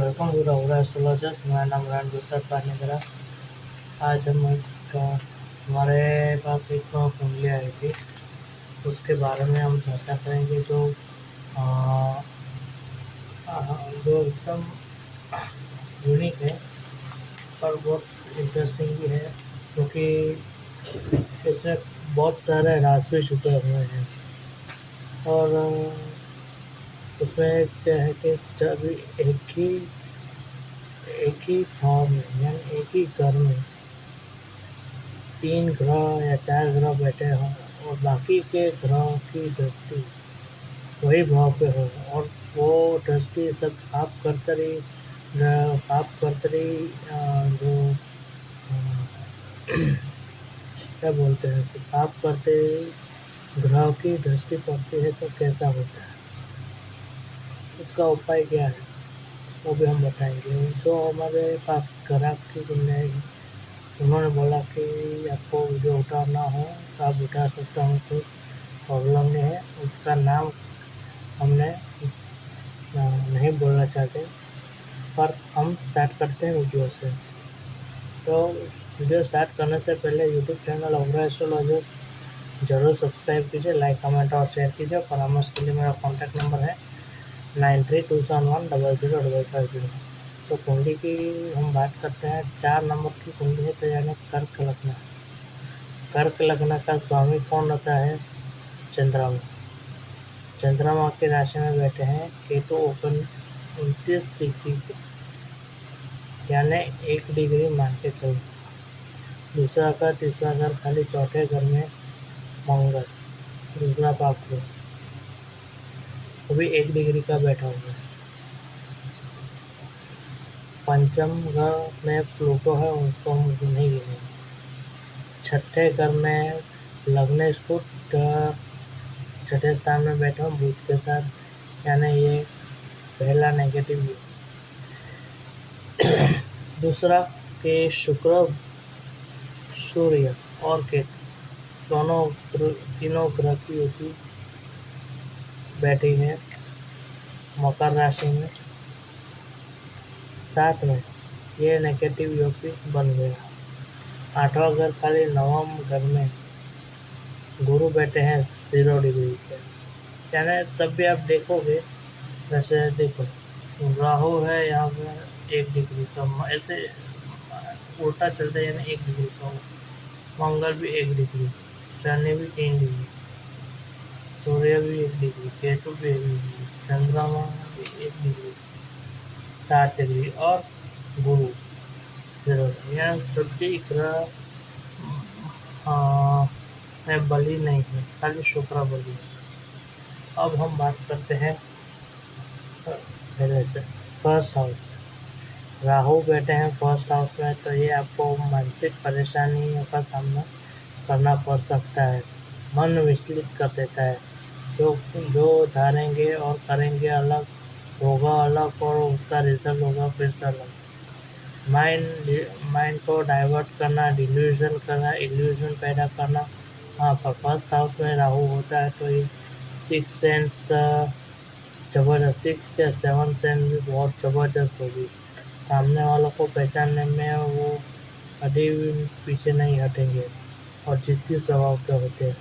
Welcome to the astrologers. मेरा नाम रणदूसर पानीगरा। आज हमारे पास एक कुंडली आई थी, उसके बारे में हम चर्चा करेंगे आ, जो एकदम यूनिक है और बहुत इंटरेस्टिंग भी है, क्योंकि इसमें बहुत सारे राज भी छुपे हुए हैं। और उसमें क्या है कि जब एक ही भाव में यानी एक ही घर में 3 ग्रह या 4 ग्रह बैठे हों और बाकी के ग्रहों की दृष्टि वही भाव पे हो, और वो दृष्टि सब पाप करते रही जो क्या बोलते हैं कि पाप करते ग्रह की दृष्टि पड़ती है तो कैसा होता है, उसका उपाय क्या है वो भी हम बताएंगे। जो हमारे पास ग्राहक की गुंजाइश, उन्होंने बोला कि आपको वीडियो उतारना हो तो आप उतार सकते हो, कोई प्रॉब्लम नहीं है। उसका नाम हमने नहीं बोलना चाहते, पर हम स्टार्ट करते हैं वीडियो से। तो वीडियो स्टार्ट करने से पहले यूट्यूब चैनल ओवरा एस्ट्रोलॉजर्स जरूर सब्सक्राइब कीजिए, लाइक कमेंट और शेयर कीजिए। परामर्श के लिए मेरा कॉन्टैक्ट नंबर है 9327100550। तो कुंडली की हम बात करते हैं। 4 नंबर की कुंडली है, तो यानी कर्क लग्न। कर्क लग्न का स्वामी कौन होता है? चंद्रमा। चंद्रमा की राशि में बैठे हैं केतु ओपन 29 डिग्री पे, यानी 1 डिग्री मान के चलो। दूसरा घर, तीसरा घर खाली, चौथे घर में मंगल, दूसरा पाप, वो भी 1 डिग्री का बैठा हुआ है। पंचम घर में प्लूटो है, उसको हम नहीं गिनेंगे। छठे घर में लग्न स्फुट छठे स्थान में बैठा हूँ बुध के साथ, यानी ये पहला नेगेटिव। दूसरा के शुक्र, सूर्य और केतु तीनों ग्रह की युति बैठी है मकर राशि में। साथ में ये नेगेटिव योग भी बन गया। 8वां घर खाली, 9वां घर में गुरु बैठे हैं 0 डिग्री पे, यानी तब भी आप देखोगे, वैसे देखो राहु है यहाँ पे 1 डिग्री का, ऐसे उल्टा चलता है, यानी 1 डिग्री का। मंगल भी 1 डिग्री, शनि भी 3 डिग्री, सूर्य भी 1 डिग्री, केतु भी 1 डिग्री, चंद्रमा भी 1 डिग्री, 7 डिग्री, और गुरु 0। यहाँ सभी ग्रह में बलि नहीं है, खाली शुक्र बलि। अब हम बात करते हैं पहले से फर्स्ट हाउस। राहु बैठे हैं फर्स्ट हाउस में, तो ये आपको मानसिक परेशानियों का सामना करना पड़ सकता है। मन विचलित कर देता है, जो धारेंगे और करेंगे अलग होगा अलग, और उसका रिजल्ट होगा फिर से अलग। माइंड को डाइवर्ट करना, डिल्यूजन करना, इल्यूजन पैदा करना। हाँ, पर फर्स्ट हाउस में राहु होता है तो ये 6 सेंस जबरदस्त, 6 या 7 सेंस भी बहुत ज़बरदस्त होगी। सामने वालों को पहचानने में वो कभी भी पीछे नहीं हटेंगे, और जिद्दी स्वभाव के होते हैं,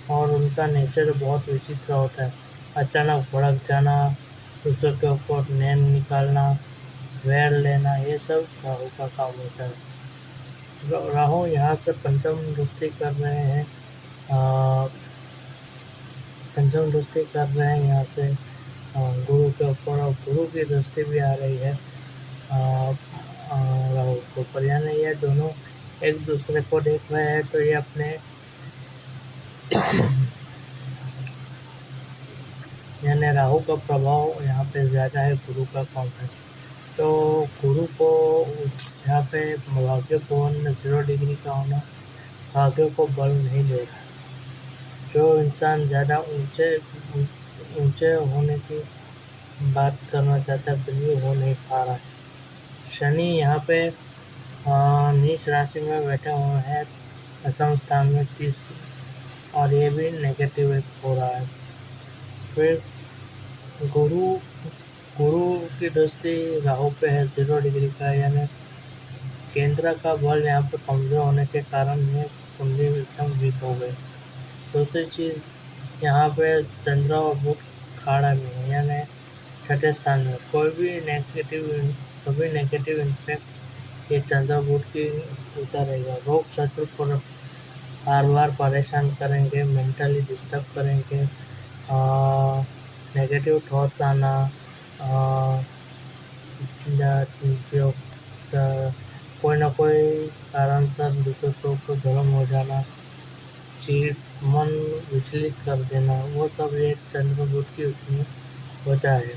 और उनका नेचर बहुत विचित्र होता है। अचानक भड़क जाना, दूसरों के ऊपर नैन निकालना, वैर लेना, ये सब राहु का काम होता है। राहु यहाँ से पंचम दृष्टि कर रहे हैं, यहाँ से गुरु के ऊपर, और गुरु की दृष्टि भी आ रही है राहु के ऊपर, यानी ये दोनों एक दूसरे को देख रहे हैं। तो ये अपने यानी राहु का प्रभाव यहाँ पे ज़्यादा है गुरु का कम है। तो गुरु को यहाँ पे भाग्य भवन में 0 डिग्री का होना भाग्य को बल नहीं दे रहा। जो इंसान ज़्यादा ऊंचे होने की बात करना चाहता है, फिर भी हो नहीं पा रहा है। शनि यहाँ पे नीच राशि में बैठे हुए हैं दशम स्थान में 30, और ये भी नेगेटिव हो रहा है। फिर गुरु गुरु की दृष्टि राहु पे है 0 डिग्री का, यानी केंद्र का बल यहाँ पे कमजोर होने के कारण ये कुंडली एकदम वीक हो गई। दूसरी चीज, यहाँ पे चंद्र और बुध खाड़ा में है, यानी छठे स्थान में। कोई भी नेगेटिव इम्पैक्ट ये चंद्र बुध की उतारेगा। रोग शत्रु पर बार बार परेशान करेंगे, मेंटली डिस्टर्ब करेंगे, नेगेटिव थॉट्स आना, जो कोई ना कोई कारण से दूसरे के ऊपर धर्म हो जाना, चीट, मन विचलित कर देना, वो सब ये चंद्र बुध की उसमें होता है।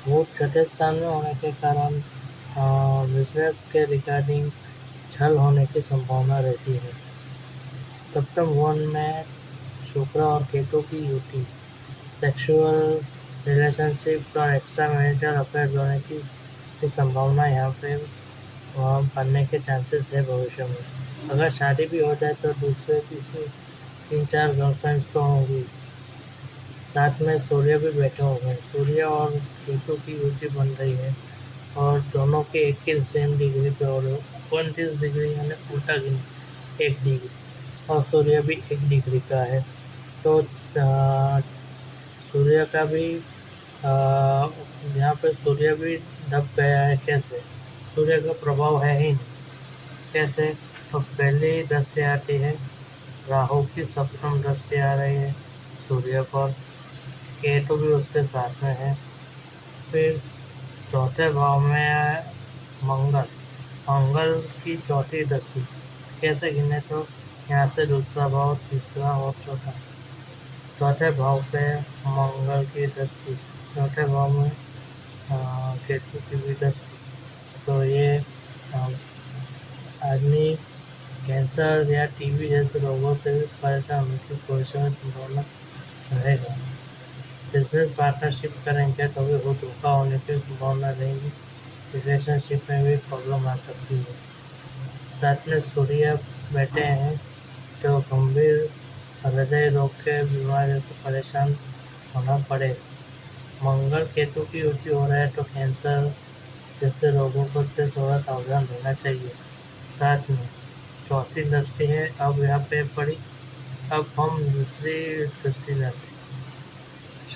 वो छठे स्थान में होने के कारण बिजनेस के रिगार्डिंग छल होने की संभावना रहती है। सप्तम भवन में शुक्र और केतु की युति, सेक्सुअल रिलेशनशिप और एक्स्ट्रा मैरिटल अफेयर होने की संभावना यहाँ पे बनने के चांसेस है भविष्य में। अगर शादी भी हो जाए तो दूसरे तीसरे 3-4 गर्लफ्रेंड्स तो होंगी। साथ में सूर्य भी बैठे हुए हैं। सूर्य और केतु की युति बन रही है और दोनों के एक ही सेम डिग्री पे हो रहे हो। 29 डिग्री यानी उल्टा गिन 1 डिग्री, और सूर्य भी 1 डिग्री का है। तो सूर्य का भी यहाँ पे सूर्य भी दब गया है। कैसे? सूर्य का प्रभाव है ही नहीं। कैसे? तो पहली दृष्टि आती है राहु की, सप्तम दृष्टि आ रही है सूर्य पर, केतु भी उसके साथ में है। फिर चौथे भाव में मंगल की चौथी दृष्टि। कैसे गिने? तो यहाँ से दूसरा भाव, तीसरा और चौथा, चौथे भाव पे मंगल की दृष्टि, चौथे भाव में केतु की भी दृष्टि। तो ये आदमी कैंसर या टीबी जैसे रोगों से भी परेशान होने की भविष्य में संभावना रहेगा। बिजनेस पार्टनरशिप करेंगे तो भी वो धोखा होने की संभावना रहेगी। रिलेशनशिप में भी प्रॉब्लम आ सकती है। साथ में सूर्य बैठे हैं तो गंभीर हृदय रोग के बीमारी से परेशान होना पड़े। मंगल केतु की युति हो रहा है तो कैंसर जैसे रोगों को से थोड़ा सावधान रहना चाहिए। साथ में चौथी दृष्टि है अब यहाँ पे पड़ी। अब हम दूसरी दृष्टि लेते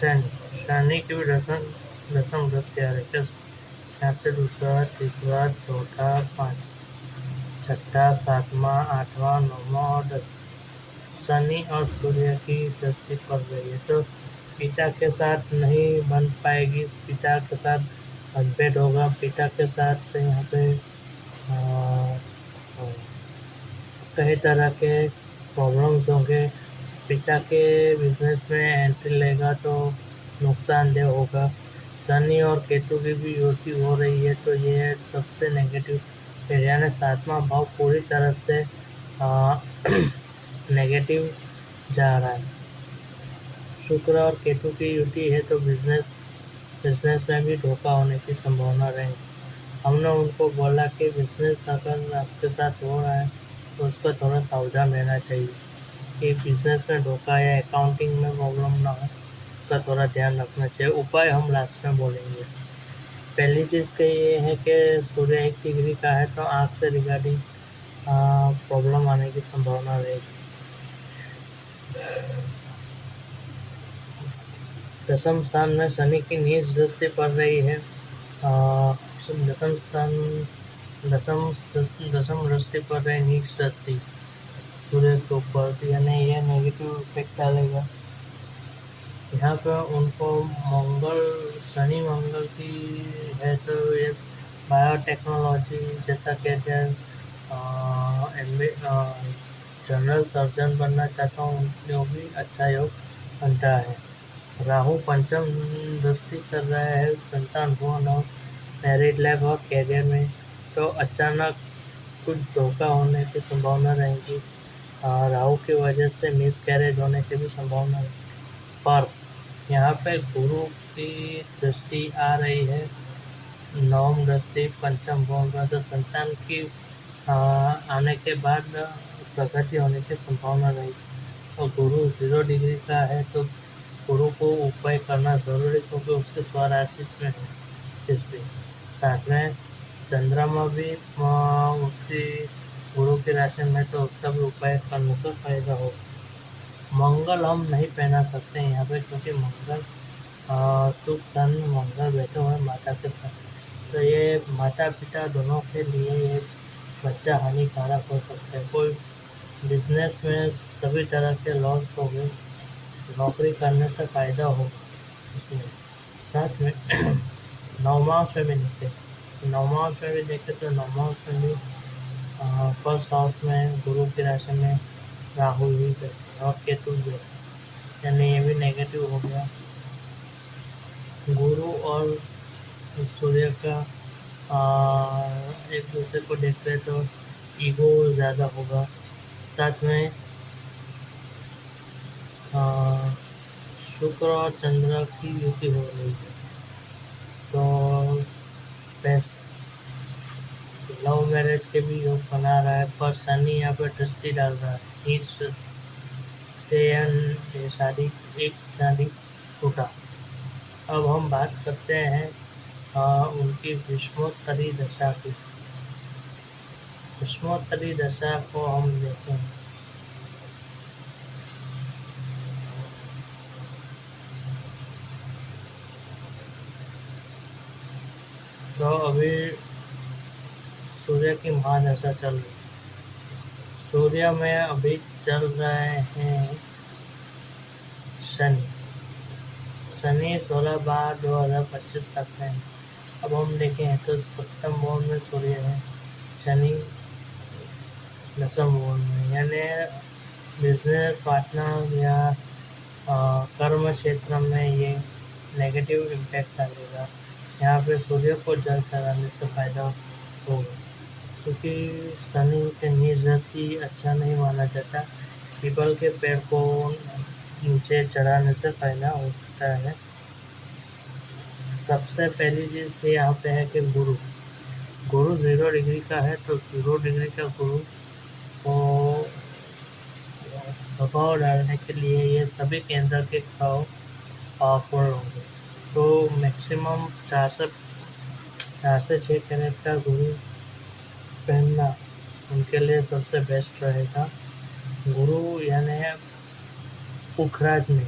हैं, शनि की भी दसम दृष्टि आ रही है। यहाँ से दूसरा, तीसरा, चौथा, छठा, सातवां, आठवां, नौवां और 10वां शनि और सूर्य की दृष्टि पड़ रही है। तो पिता के साथ नहीं बन पाएगी, पिता के साथ मतभेद होगा, पिता के साथ यहाँ पे कई तरह के प्रॉब्लम्स होंगे। पिता के बिजनेस में एंट्री लेगा तो नुकसानदेह होगा। शनि और केतु की भी युति हो रही है तो ये सबसे नेगेटिव एरिया ने 7वां भाव पूरी तरह से नेगेटिव जा रहा है। शुक्र और केतु की युति है तो बिजनेस में भी धोखा होने की संभावना रहेगी। हमने उनको बोला कि बिजनेस अगर आपके साथ हो रहा है तो उसको थोड़ा सावधान रहना चाहिए कि बिजनेस में धोखा या अकाउंटिंग में प्रॉब्लम ना हो, उसका थोड़ा ध्यान रखना चाहिए। उपाय हम लास्ट में बोलेंगे। पहली चीज़ का ये है कि सूर्य 1 डिग्री का है तो आँख से रिगार्डिंग प्रॉब्लम आने की संभावना रहेगी। दसम स्थान में शनि की नीच दृष्टि पड़ रही है। दसम दृष्टि पड़ रही है, नीच दृष्टि सूर्य के ऊपर, यानी ये नेगेटिव इफेक्ट डालेगा। यहाँ पर उनको शनि मंगल की है तो ये बायोटेक्नोलॉजी जैसा कहते हैं, जनरल सर्जन बनना चाहता हूँ उनके लिए भी अच्छा योग बनता है। राहु पंचम दृष्टि कर रहा है संतान भवन और मैरिड लाइफ और कैरियर में, तो अचानक कुछ धोखा होने की संभावना रहेगी। राहु की वजह से मिस कैरेज होने की भी संभावना है। पर यहाँ पे गुरु की दृष्टि आ रही है, नवम दृष्टि पंचम भवन में, तो संतान की आने के बाद प्रगति होने की संभावना रहेगी। और गुरु 0 डिग्री का है तो गुरु को उपाय करना जरूरी क्योंकि उसके स्वराशि में है। इसलिए साथ में चंद्रमा भी उसकी गुरु की राशि में, तो उसका भी उपाय करने से फायदा हो। मंगल हम नहीं पहना सकते यहाँ पे, क्योंकि मंगल सुख धन मंगल बैठे हुए माता के साथ, तो ये माता पिता दोनों के लिए ये बच्चा हानिकारक हो सकता है। कोई बिजनेस में सभी तरह के लॉस हो गए, नौकरी करने से फायदा हो इसमें। साथ में नवमांश में देखे, नवमांश में भी देखे तो नवमांश में भी फर्स्ट हाउस में गुरु की राशि में राहु भी बैठे और केतु भी बैठे, यानी ये भी नेगेटिव हो गया। गुरु और सूर्य का एक दूसरे को देख रहे तो ईगो ज़्यादा होगा। साथ में शुक्र और चंद्र की युति हो रही है, तो बेस्ट लव मैरिज के भी योग बना रहा है, पर शनि यहाँ पर दृष्टि डाल रहा है। शादी एक शादी टूटा। अब हम बात करते हैं उनकी विषमोत्तरी दशा की। विषमोत्तरी दशा को हम देखें तो अभी सूर्य की महादशा चल रही है। सूर्य में अभी चल रहे हैं शनि। शनि 16/12/2025 तक है। अब हम देखें तो सप्तम भाव में सूर्य है, शनि दसम भाव में, यानी बिजनेस पार्टनर या कर्म क्षेत्र में ये नेगेटिव इम्पैक्ट डालेगा। यहाँ पे सूर्य को जल चढ़ाने से फायदा होगा, क्योंकि शनि के नीच दृष्टि अच्छा नहीं माना जाता। पीपल के पेड़ को नीचे चढ़ाने से फायदा हो सकता है। सबसे पहली चीज़ यहाँ पे है कि गुरु 0 डिग्री का है, तो 0 डिग्री का गुरु को प्रभाव डालने के लिए ये सभी केंद्र के ग्रह पावरफुल होंगे। तो मैक्सिमम 4 से 6 कैरेट का गुरु पहनना उनके लिए सबसे बेस्ट रहेगा। गुरु यानी पुखराज में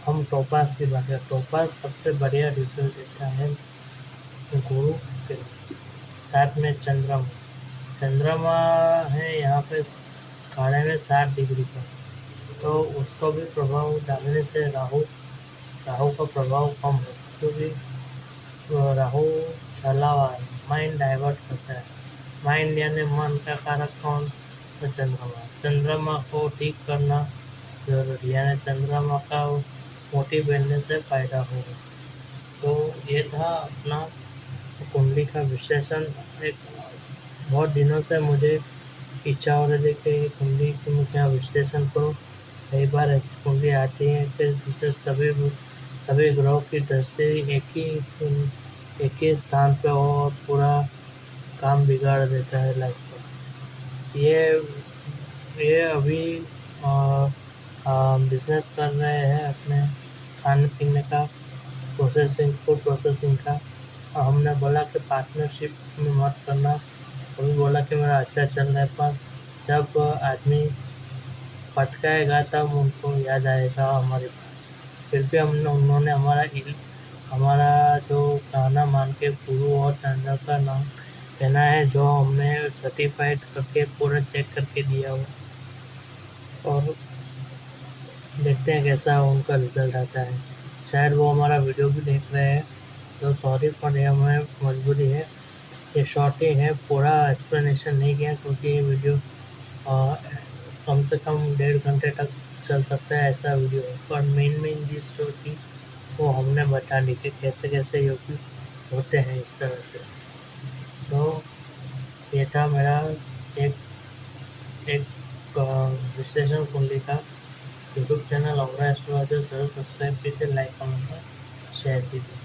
हम टोपास की बात करें, टोपास सबसे बढ़िया रिजल्ट देता है गुरु के। साथ में चंद्रमा है यहाँ पे खाने में 7 डिग्री पर, तो उसको भी प्रभाव डालने से राहु का प्रभाव कम है, क्योंकि राहु छलावा है, माइंड डाइवर्ट करता है। माइंड यानी मन का कारक कौन, तो चंद्रमा को ठीक करना जरूरी, यानी चंद्रमा का मोटिव बनने से फायदा होगा। तो ये था अपना कुंडली का विश्लेषण। एक बहुत दिनों से मुझे इच्छा हो रही थी कि कुंडली की मैं क्या विश्लेषण करूँ। कई बार ऐसी कुंडली आती है कि जिससे सभी ग्रहों की दृष्टि एक ही स्थान पे हो और पूरा काम बिगाड़ देता है लाइफ का। ये अभी बिजनेस कर रहे हैं अपने खाने पीने का, फूड प्रोसेसिंग का। हमने बोला कि पार्टनरशिप में मत करना, अभी बोला कि मेरा अच्छा चल रहा है, पर जब आदमी भटकाएगा तब उनको याद आएगा हमारे पास। फिर भी उन्होंने हमारा जो कहना मान के गुरु और चंद्र का नाम कहना है, जो हमने सर्टिफाइड करके पूरा चेक करके दिया हो, और देखते हैं कैसा उनका रिजल्ट आता है। शायद वो हमारा वीडियो भी देख रहे हैं, तो सॉरी, पर ये हमें मजबूरी है। ये शॉर्ट ही है, पूरा एक्सप्लेनेशन नहीं किया, क्योंकि ये वीडियो कम से कम 1.5 घंटे तक चल सकता है ऐसा वीडियो है। पर मेन जिस जो थी वो हमने बता दी कि कैसे कैसे योगी होते हैं इस तरह से। तो ये था मेरा एक विश्लेषण कुंडली का। यूट्यूब चैनल ऑगरा एस्ट्रोलॉजर जरूर सब्सक्राइब कीजिए, लाइक कमेंट शेयर कीजिए।